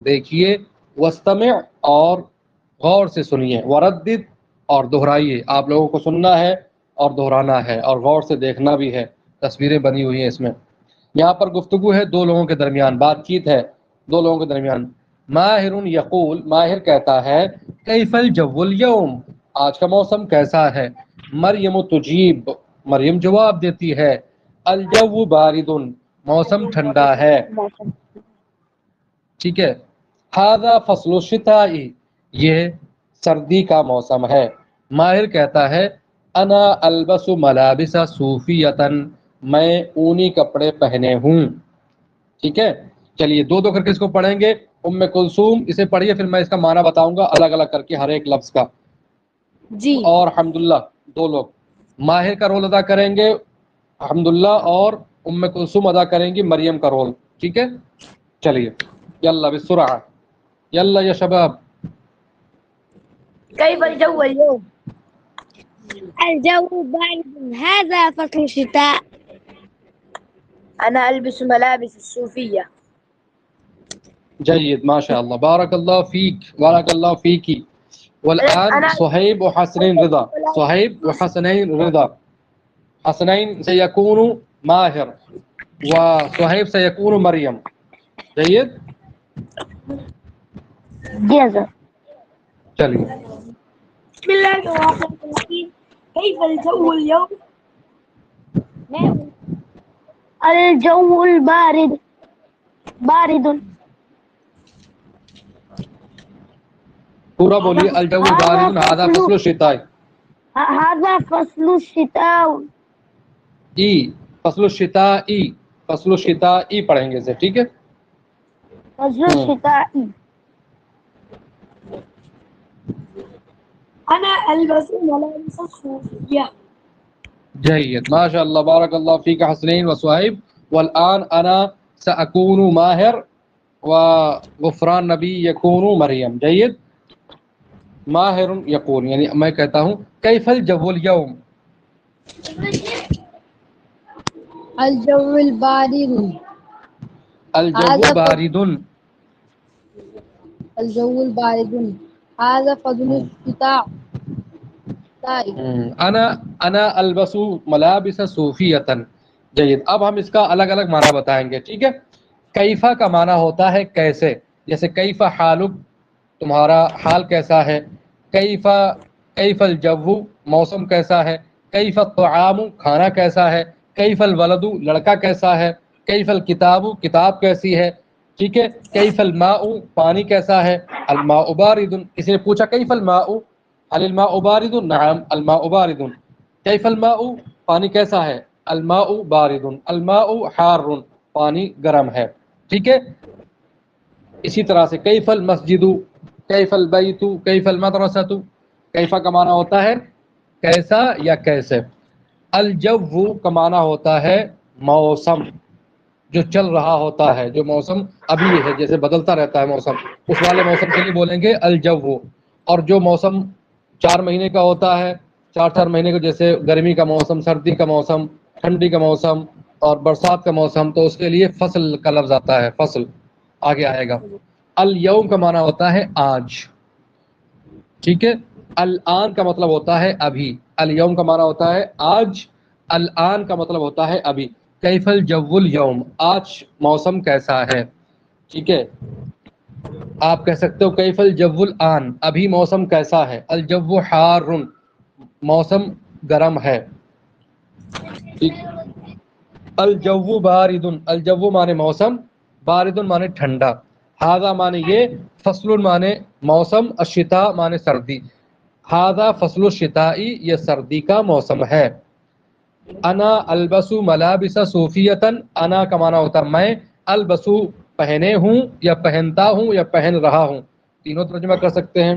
دیکھیے، وستمع اور غور سے سنیے، وردد اور دہرائیے، آپ لوگوں کو سننا ہے اور دہرانا ہے اور غور سے دیکھنا بھی ہے، تصویریں بنی ہوئی ہیں اس میں۔ یہاں پر گفتگو ہے دو لوگوں کے درمیان، بات چیت ہے دو لوگوں کے درمیان۔ ماہر یقول، ماہر کہتا ہے، کیف الجو اليوم، آج کا موسم کیسا ہے؟ مریم تجیب، مریم جواب دیتی ہے، الجو بارد، موسم ٹھنڈا ہے، ٹھیک ہے۔ ھذا فصل الشتاء، یہ سردی کا موسم ہے۔ ماہر کہتا ہے، انا البس ملابس صوفیۃ، میں اونی کپڑے پہنے ہوں، ٹھیک ہے۔ چلیے دو دو کر کے اس کو پڑھیں گے۔ ام کلثوم اسے پڑھیے، پھر میں اس کا معنی بتاؤں گا الگ الگ کر کے ہر ایک لفظ کا۔ جی۔ اور حمداللہ دو لوگ ماہر کا رول ادا کریں گے، حمداللہ اور ام کلثوم ادا کریں گی مریم کا رول، ٹھیک ہے۔ چلیے یلا بسرعہ، یلا یا شباب۔ كيف الجو اليوم؟ الجو بارد، هذا فصل الشتاء. أنا ألبس ملابس الصوفية. جيد، ما شاء الله، بارك الله فيك، بارك الله فيك. والآن صهيب وحسنين رضا، صهيب وحسنين رضا. حسنين سيكون ماهر وصهيب سيكون مريم. جيد؟ جزا. چلیے بسم الله الرحمن الرحيم. كيف الجو اليوم؟ الجو البارد بارد. پورا بولیے، الجو بارد هذا فصل الشتاء. هذا فصل الشتاء. فصل الشتاء، فصل الشتاء پڑھیں گے اسے، ٹھیک ہے۔ فصل الشتاء. أنا ألبس ملابس الصوفية. جيد، ما شاء الله، بارك الله فيك حسنين وصهيب. والآن أنا سأكون ماهر وغفران نبي يكون مريم. جيد. ماهر يقول، یعنی میں کہتا ہوں، كيف الجو اليوم؟ الجو البارد. الجو بارد. الجو البارد، هذا فصل الشتاء. انا البس ملابس صوفیۃ. جید، اب ہم اس کا الگ الگ معنی بتائیں گے، ٹھیک ہے۔ کیفا کا معنی ہوتا ہے کیسے، جیسے کیفا حالک، تمہارا حال کیسا ہے۔ کیفا، کیف الجو، موسم کیسا ہے۔ کیف الطعام، کھانا کیسا ہے۔ کیف الولد، لڑکا کیسا ہے۔ کیف الکتاب، کتاب کیسی ہے، ٹھیک ہے۔ کیف الماء، پانی کیسا ہے۔ الماء بارد، کسی نے پوچھا کیف الماء، هل الماء بارد؟ نعم الماء بارد. كيف الماء، پانی کیسا ہے۔ الماء بارد، الماء حار، پانی گرم ہے، ٹھیک ہے۔ اسی طرح سے كيف المسجد، كيف البيت، كيف المدرسة، کیفا کا معنی ہوتا ہے کیسا یا کیسے۔ الجو کا معنی ہوتا ہے موسم، جو چل رہا ہوتا ہے، جو موسم ابھی ہے، جیسے بدلتا رہتا ہے موسم، اس والے موسم کے لیے بولیں گے الجو۔ اور جو موسم 4 مہینے کا ہوتا ہے، 4 مہینے کا، جیسے گرمی کا موسم، سردی کا موسم، ٹھنڈی کا موسم اور برسات کا موسم، تو اس کے لیے فصل کا لفظ آتا ہے، فصل آگے آئے گا۔ الیوم کا معنی ہوتا ہے آج، ٹھیک ہے۔ الآن کا مطلب ہوتا ہے ابھی، الیوم کا معنی ہوتا ہے آج، الآن کا مطلب ہوتا ہے ابھی۔ کیف الجو اليوم، آج موسم کیسا ہے، ٹھیک ہے۔ آپ کہہ سکتے ہو کیف الجو الآن، ابھی موسم کیسا ہے۔ الجو حار، موسم گرم ہے، ٹھیک۔ الجو بارد، الجو مانے موسم، بارد مانے ٹھنڈا، ھذا مانے یہ، فصل مانے موسم، الشتاء مانے سردی۔ ھذا فصل الشتاء، یہ سردی کا موسم ہے۔ انا البس ملابس صوفیۃ، انا کا معنی ہوتا ہے میں، البسو پہنے ہوں یا پہنتا ہوں یا پہن رہا ہوں، تینوں ترجمہ کر سکتے ہیں۔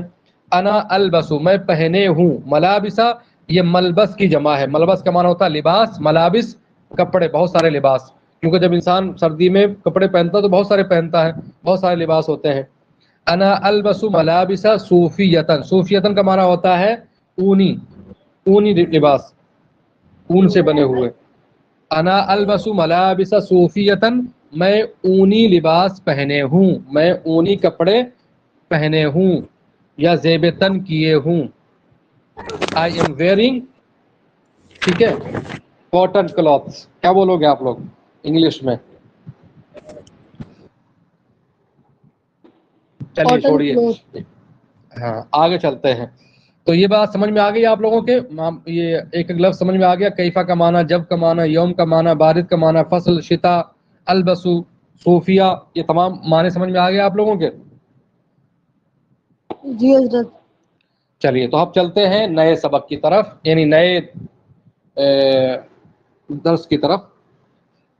انا البسو، میں پہنے ہوں، ملابسہ یہ ملبس کی جمع ہے، ملبس کا معنی ہوتا ہے لباس، ملابس کپڑے، بہت سارے لباس، کیونکہ جب انسان سردی میں کپڑے پہنتا ہے تو بہت سارے پہنتا ہے، بہت سارے لباس ہوتے ہیں۔ انا البس ملابس صوفیۃ، صوفیۃ کا معنی ہوتا ہے اونی، اونی لباس، اون سے بنے ہوئے۔ انا البس ملابس صوفیۃ، میں اونی لباس پہنے ہوں، میں اونی کپڑے پہنے ہوں یا زیب تن کیے ہوں. آئی ایم ویئرنگ، ٹھیک ہے، کاٹن کلاتھس. کیا بولو گے آپ لوگ انگلش میں؟ چلیے Cotton چھوڑیے، cloth. ہاں آگے چلتے ہیں. تو یہ بات سمجھ میں آ گئی آپ لوگوں کے؟ یہ ایک لفظ سمجھ میں آ گیا، کیفا کا معنی، جب کا معنی، یوم کا معنی، بارد کا معنی، فصل، شتا، البسو، صوفیہ، یہ تمام معنی سمجھ میں آ گئے آپ لوگوں کے؟ جی حضرت. چلیے تو اب چلتے ہیں نئے سبق کی طرف، یعنی نئے درس کی طرف.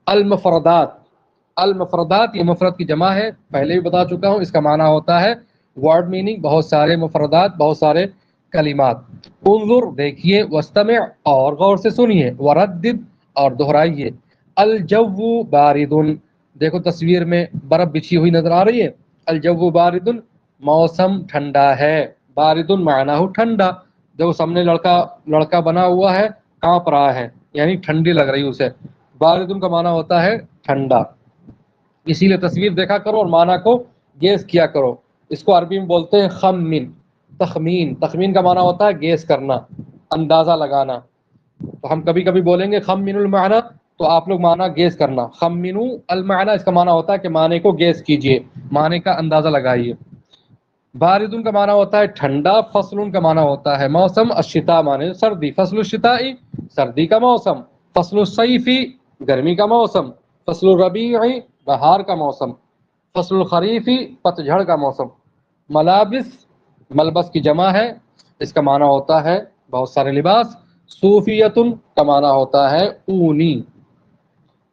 المفردات. المفردات یہ مفرد کی جمع ہے، پہلے بھی بتا چکا ہوں. اس کا معنی ہوتا ہے ورڈ میننگ، بہت سارے مفردات، بہت سارے کلمات. انظر دیکھیے، واستمع اور غور سے سنیے، وردد اور دہرائیے. الجو بارد، دیکھو تصویر میں برف بچھی ہوئی نظر آ رہی ہے. الجو بارد، موسم ٹھنڈا ہے. بارد معنی ہو ٹھنڈا. دیکھو سامنے لڑکا بنا ہوا ہے، کانپ رہا ہے، یعنی ٹھنڈی لگ رہی اسے. باردن کا معنی ہوتا ہے ٹھنڈا. اسی لیے تصویر دیکھا کرو اور معنی کو گیس کیا کرو. اس کو عربی میں بولتے ہیں خمن، تخمین. تخمین کا معنی ہوتا ہے گیس کرنا، اندازہ لگانا. تو ہم کبھی کبھی بولیں گے خمن المعنی، تو آپ لوگ معنی گیس کرنا. خمنو المعنی، اس کا معنی ہوتا ہے کہ معنی کو گیس کیجئے، معنی کا اندازہ لگائیے. باردن کا معنی ہوتا ہے ٹھنڈا. فصل کا معنی ہوتا ہے موسم. الشتاء معنی سردی. فصل الشتاء سردی کا موسم. فصل الصیف گرمی کا موسم. فصل الربیع بہار کا موسم. فصل الخریف پتجھڑ کا موسم. ملابس ملبس کی جمع ہے، اس کا معنی ہوتا ہے بہت سارے لباس. صوفیتن کا معنی ہوتا ہے اونی.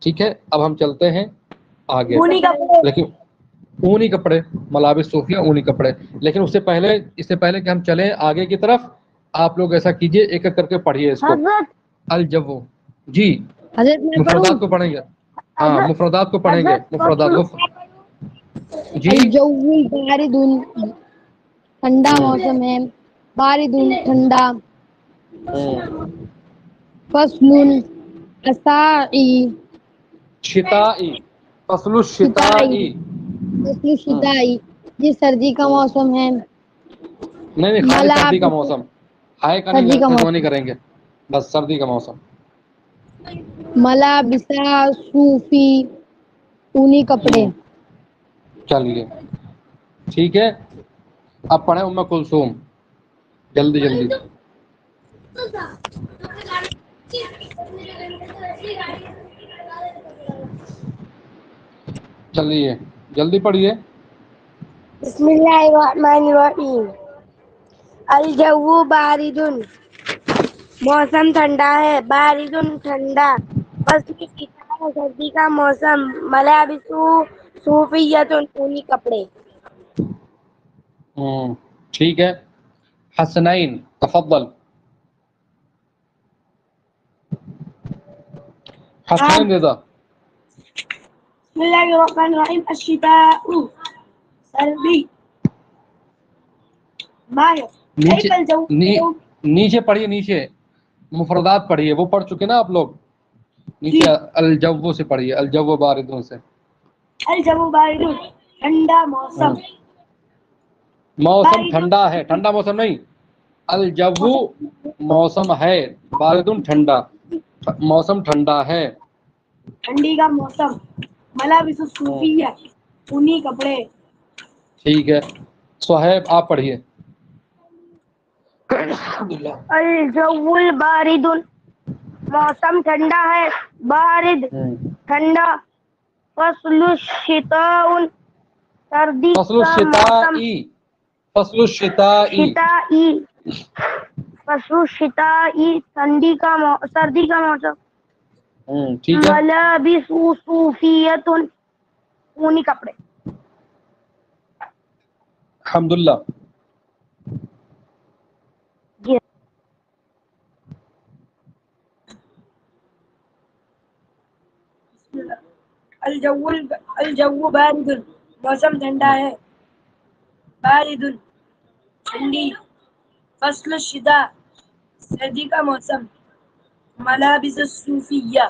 ٹھیک ہے، اب ہم چلتے ہیں آگے. اونی کپڑے. لیکن اونی کپڑے، ملابس صوفیہ اونی کپڑے. لیکن اس سے پہلے کہ ہم چلیں آگے کی طرف، آپ لوگ ایسا کیجئے، ایک ایک کر کے پڑھیے اس کو. حضرت الجو، جی حضرت میں پڑھوں. مفردات کو پڑھیں گے. ہاں مفردات کو پڑھیں گے. مفردات جی. الجو بارد، ٹھنڈا موسم ہے. بارد ٹھنڈا. فصل الشتائی، شتائی، فصل شتائی. الشتائی. فصل الشتائی یہ سردی کا موسم ہے. نہیں خالی سردی کا ملابس موسم، ہائے کا سردی نہیں، کا ترجمہ نہیں موسم. کریں گے، بس سردی کا موسم. ملابسا صوفی اونی کپڑے. چلیے ٹھیک ہے. اب پڑھیں ام کلثوم، جلدی جلدی. چلیے جلدی پڑھیے. بسم اللہ الرحمن الرحیم. الجو بارد، موسم ٹھنڈا ہے. باردن ٹھنڈا. فصل الشتاء سردی کا موسم. ملابس صوفیۃ اونی کپڑے. ٹھیک ہے. حسنین تفضل. حسنین رضا. بسم اللہ الرحمن الرحیم. الشتاء سردی. ماہر نیچے کیف الجو اليوم؟ نیچے پڑھیے، نیچے مفردات پڑھیے، وہ پڑھ چکے نا آپ لوگ. جی. نیچے الجو سے پڑھیے، الجو باردوں سے. الجو بارد ٹھنڈا موسم. موسم بارد ٹھنڈا ہے، ٹھنڈا موسم نہیں. الجو موسم موسم ہے، باردن ٹھنڈا، موسم ٹھنڈا ہے. ٹھنڈی کا موسم. ملابس صوفیہ اونی کپڑے. ٹھیک ہے. صہیب آپ پڑھیے. الجو بارد، موسم ٹھنڈا ہے. بارد ٹھنڈا. فصل الشتاء سردی فصل کا موسم. الشتائی، فصل الشتائی. شتائی فصل الشتائی سردی کا موسم. ٹھیک ہے. ملابس صوفیۃ اونی کپڑے. الحمدللہ. جی. الجو بارد، موسم ٹھنڈا ہے. بارد ٹھنڈی. فصل الشتاء سردی کا موسم. ملابس صوفیہ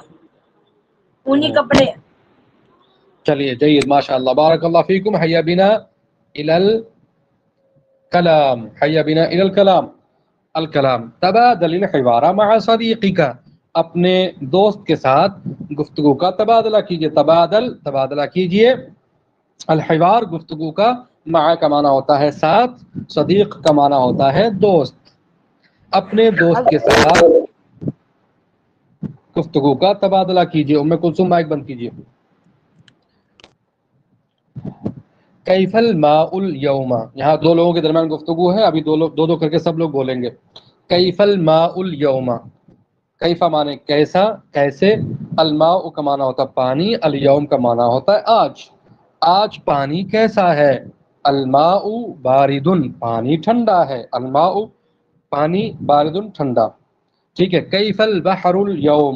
اونی کپڑے. چلیے جید ماشاء اللہ بارک اللہ فیکم. حیا بنا الى الکلام. حیا بنا الى الکلام. الکلام تبادل الحوار مع صدیقک. اپنے دوست کے ساتھ گفتگو کا تبادلہ کیجئے. تبادلہ کیجئے. الحوار گفتگو کا، مع کا معنی ہوتا ہے ساتھ، صدیق کا معنی ہوتا ہے دوست. اپنے دوست کے ساتھ گفتگو کا تبادلہ کیجئے. ام کلثوم مائک بند کیجئے. کیف الماء اليوم. یہاں دو لوگوں کے درمیان گفتگو ہے، ابھی دو دو کر کے سب لوگ بولیں گے. کیف الماء اليوم. کیفا معنی کیسا، کیسے. الماء کا معنی ہوتا ہے پانی، الیوم کا معنی ہوتا ہے آج. آج پانی کیسا ہے. الماء بارد. پانی ٹھنڈا ہے. الماء پانی، بارد ٹھنڈا. ٹھیک ہے. کیف البحر اليوم.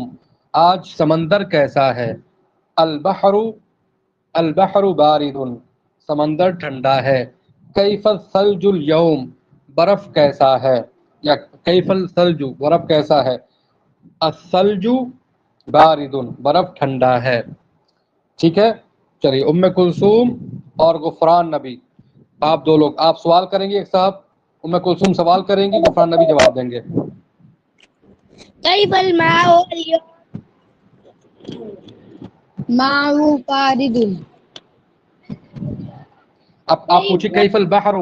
آج سمندر کیسا ہے. البحر بارد. سمندر ٹھنڈا ہے. کیف الثلج اليوم. برف کیسا ہے، یا کیف الثلج برف کیسا ہے. الثلج بارد. برف ٹھنڈا ہے. ٹھیک ہے. چلیے ام کلثوم اور غفران نبی، آپ دو لوگ آپ سوال کریں گے ایک صاحب. ام کلثوم سوال کریں گی، غفران نبی جواب دیں گے. كيف الماء اليوم؟ ماء بارد. اب آپ پوچھیں کیف البحر.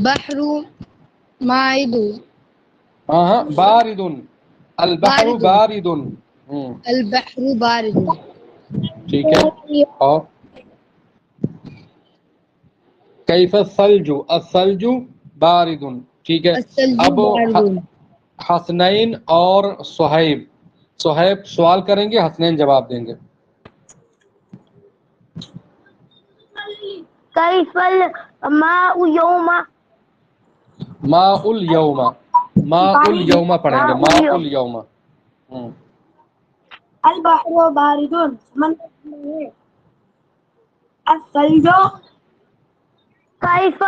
بحر مائد. ہاں بارد. البحر بارد. البحر بارد. ٹھیک ہے. اور کیف الثلج. الثلج بارد. ٹھیک ہے. الثلج اب بارد. حسنین اور صہیب سوال کریں گے، حسنین جواب دیں گے. كيف الماء اليوم؟ ماء الیوم. ماء الیوم پڑھیں گے. ماء الیوم. البحر بارد. الثلج. كيف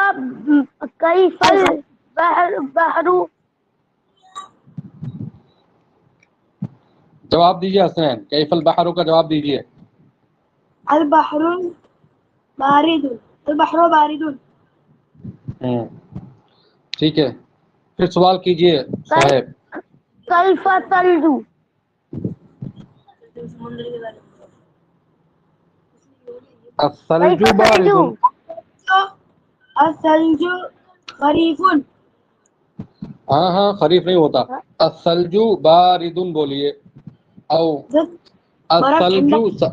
البحر؟ جواب دیجیے حسنین. کیف البحر کا جواب دیجیے. البحر بارد. البحر بارد. ٹھیک ہے. پھر سوال کیجیے صہیب. كيف الثلج؟ الثلج بارد. الثلج خريف. ہاں خریف نہیں ہوتا. الثلج بارد بولیے. او الثلج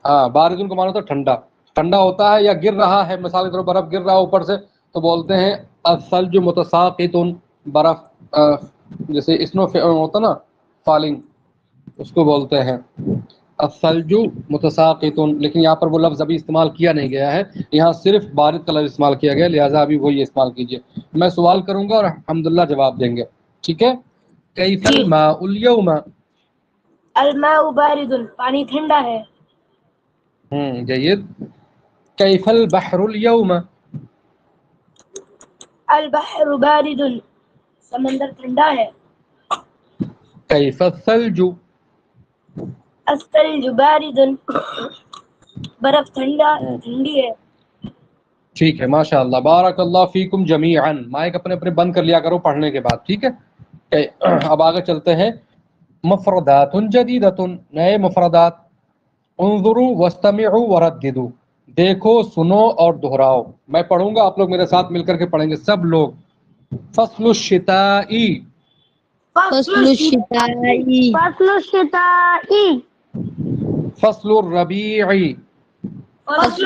ہاں باردن کو مانا ہوتا ہے ٹھنڈا. ٹھنڈا ہوتا ہے یا گر رہا ہے، مثال کے طور پر برف گر رہا ہے اوپر سے تو بولتے ہیں الثلج متساقط. برف جیسے اسنو ہوتا نا فالنگ، اس کو بولتے ہیں الثلج متساقط. لیکن یہاں پر وہ لفظ ابھی استعمال کیا نہیں گیا ہے، یہاں صرف بارد کا لفظ استعمال کیا گیا، لہٰذا ابھی وہی استعمال کیجیے. میں سوال کروں گا اور الحمدللہ جواب دیں گے. ٹھیک ہے. کیف الماء اليوم. الماء بارد. پانی ٹھنڈا ہے. جید. کیف البحر اليوم. البحر بارد. سمندر ٹھنڈا ہے. کیف الثلج. الثلج بارد. برف ٹھنڈی ہے. ٹھیک ہے ماشاء اللہ بارک اللہ فیکم جمیعا. مائک اپنے اپنے بند کر لیا کرو پڑھنے کے بعد. ٹھیک ہے. اب آگے چلتے ہیں. مفردات جدیدۃ. نئے مفردات. انظروا واستمعوا ورددوا. دیکھو، سنو اور دہراؤ. میں پڑھوں گا، آپ لوگ میرے ساتھ مل کر کے پڑھیں گے سب لوگ. فصل الشتاء. فصل الشتاء. فصل الشتاء. فصل الربیع. فصل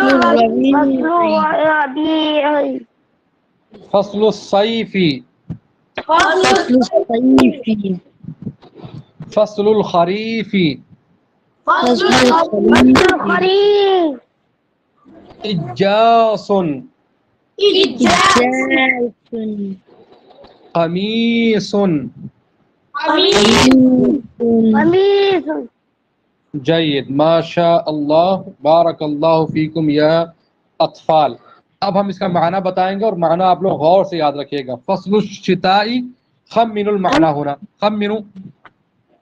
الربيع. فصل الصيف. فصل الصيف. فصل الخريف. فصل الخريف. إجاص. إجاز. قميص. قميص. جيد ما شاء الله بارك الله فيكم يا اطفال. اب ہم اس کا معنی بتائیں گے اور معنی آپ لوگ غور سے یاد رکھیے گا. فصل الشتاء. خمنوا المعنى هنا. خمنوا.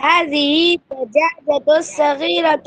هذه دجاجة صغيرة.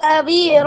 كبير.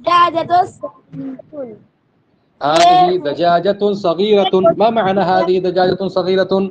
دجاجة صغيرة. هذه دجاجة صغيرة। ما معنى هذه دجاجة صغيرة؟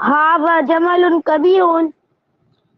هذا جمل كبير.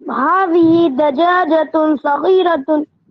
هذه دجاجة صغيرة.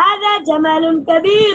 هذا جمل كبير.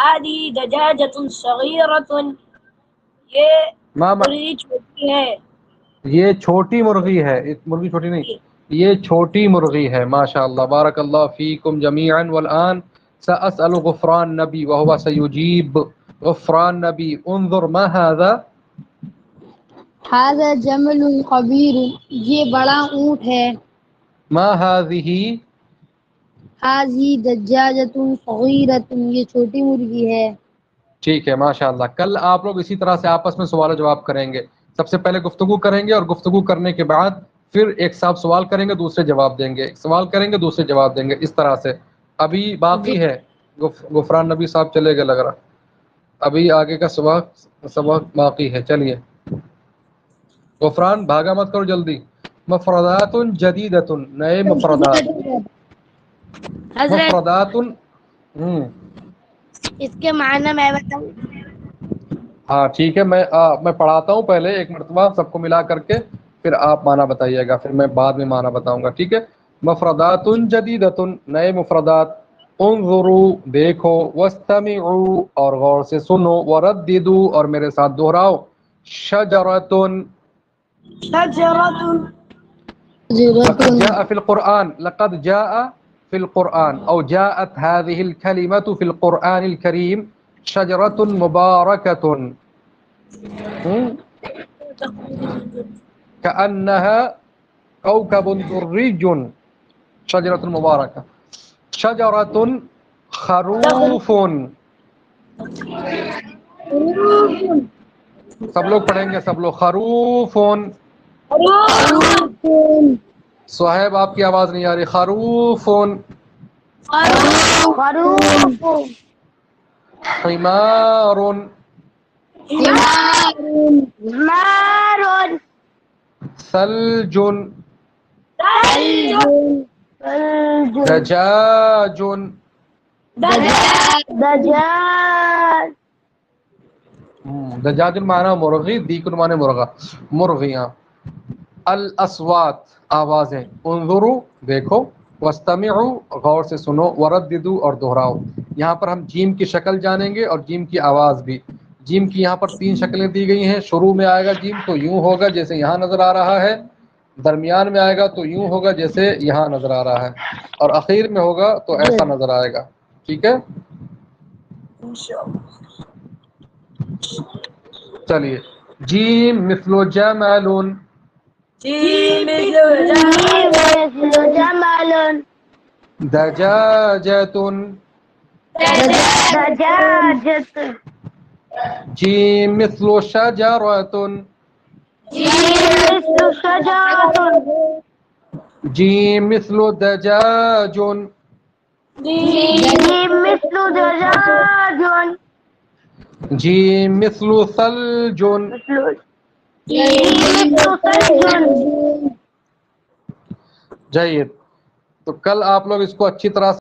هذه دجاجة صغيرة. یہ مرغی چھوٹی ہے. یہ چھوٹی مرغی ہے، مرغی چھوٹی نہیں، یہ چھوٹی مرغی ہے. ماشاء اللہ، بارک اللہ فیکم جمیعا. والآن سأسأل غفران نبی وهو سيجيب. غفران نبی انظر ما هذا. هذا جمل كبير، یہ بڑا اونٹ ہے. ما هذه. هذه دجاجة صغيرة، یہ چھوٹی مرغی ہے. ٹھیک ہے، ماشاء اللہ. کل آپ لوگ اسی طرح سے آپس میں سوال و جواب کریں گے. سب سے پہلے گفتگو کریں گے اور گفتگو کرنے کے بعد پھر ایک صاحب سوال کریں گے، دوسرے جواب دیں گے، ایک سوال کریں گے، دوسرے جواب دیں گے، اس طرح سے. ابھی باقی ہے، غفران نبی صاحب چلے گئے لگ رہا، ابھی آگے کا سبق باقی ہے. چلیے غفران بھاگا مت کرو، جلدی. مفردات جدیدۃ، نئے مفردات. حضرت مفردات. اس کے معنی میں بتاؤں؟ ہاں ٹھیک ہے، میں پڑھاتا ہوں پہلے ایک مرتبہ سب کو ملا کر کے، پھر آپ معنی بتائیے گا، پھر میں بعد میں معنی بتاؤں گا. ٹھیک ہے. مفردات جدیدۃ، نئے مفردات. انظروا، دیکھو. واستمعوا، اور غور سے سنو. ورددوا، اور میرے ساتھ دہراؤ. شجرۃ. شجرة. لقد جاء في القرآن، لقد جاء في القرآن أو جاءت هذه الكلمة في القرآن الكريم. شجرة مباركة كأنها كوكب دري. شجرة مباركة. شجرة خروف. سب لوگ پڑھیں گے، سب لوگ. خروف. صہیب آپ کی آواز نہیں آ رہی. خروف. حمار. حمار. ثلج. دجاج. دجاج. دجاج معنی مرغی، دیکن معنی مرغا، مرغیاں. الاصوات، آوازیں. انظروا، دیکھو. واستمعوا، غور سے سنو. ورددوا، اور دہراؤ. یہاں پر ہم جیم کی شکل جانیں گے اور جیم کی آواز بھی. جیم کی یہاں پر 3 شکلیں دی گئی ہیں. شروع میں آئے گا جیم تو یوں ہوگا جیسے یہاں نظر آ رہا ہے، درمیان میں آئے گا تو یوں ہوگا جیسے یہاں نظر آ رہا ہے، اور اخیر میں ہوگا تو ایسا نظر آئے گا. ٹھیک ہے. چلیے. جیم مثل جمل. جمال. دجاجة. دجاجة. جیم مثل شجرة. شجرة. جیم مثل دجاج. مثل دجاج. جیم مثل ثلج. مثل ثلج. جید. تو کل آپ لوگ اس کو اچھی طرح